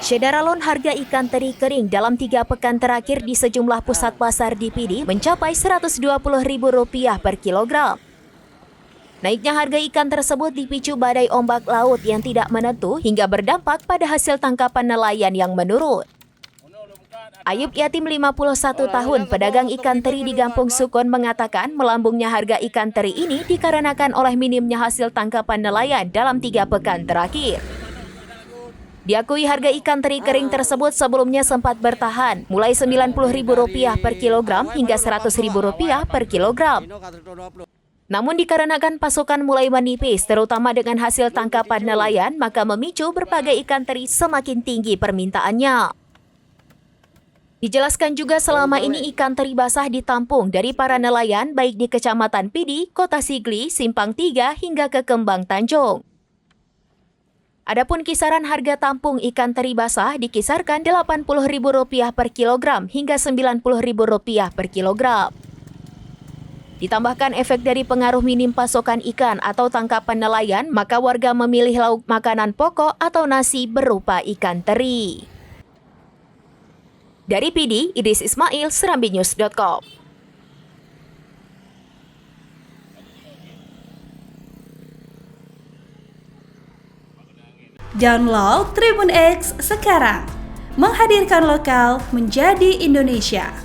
Syedaralon harga ikan teri kering dalam 3 pekan terakhir di sejumlah pusat pasar di Pidi mencapai Rp120.000 per kilogram. Naiknya harga ikan tersebut dipicu badai ombak laut yang tidak menentu hingga berdampak pada hasil tangkapan nelayan yang menurun. Ayub Yatim 51 tahun, pedagang ikan teri di Gampung Sukun mengatakan melambungnya harga ikan teri ini dikarenakan oleh minimnya hasil tangkapan nelayan dalam 3 pekan terakhir. Diakui harga ikan teri kering tersebut sebelumnya sempat bertahan, mulai Rp90.000 per kilogram hingga Rp100.000 per kilogram. Namun dikarenakan pasokan mulai menipis, terutama dengan hasil tangkapan nelayan, maka memicu berbagai ikan teri semakin tinggi permintaannya. Dijelaskan juga selama ini ikan teri basah ditampung dari para nelayan baik di Kecamatan Pidi, Kota Sigli, Simpang 3 hingga ke Kembang Tanjung. Adapun kisaran harga tampung ikan teri basah dikisarkan Rp80.000 per kilogram hingga Rp90.000 per kilogram. Ditambahkan efek dari pengaruh minim pasokan ikan atau tangkapan nelayan, maka warga memilih lauk makanan pokok atau nasi berupa ikan teri. Dari Pidi, Idris Ismail, serambinews.com. Download Tribun X sekarang, menghadirkan lokal menjadi Indonesia.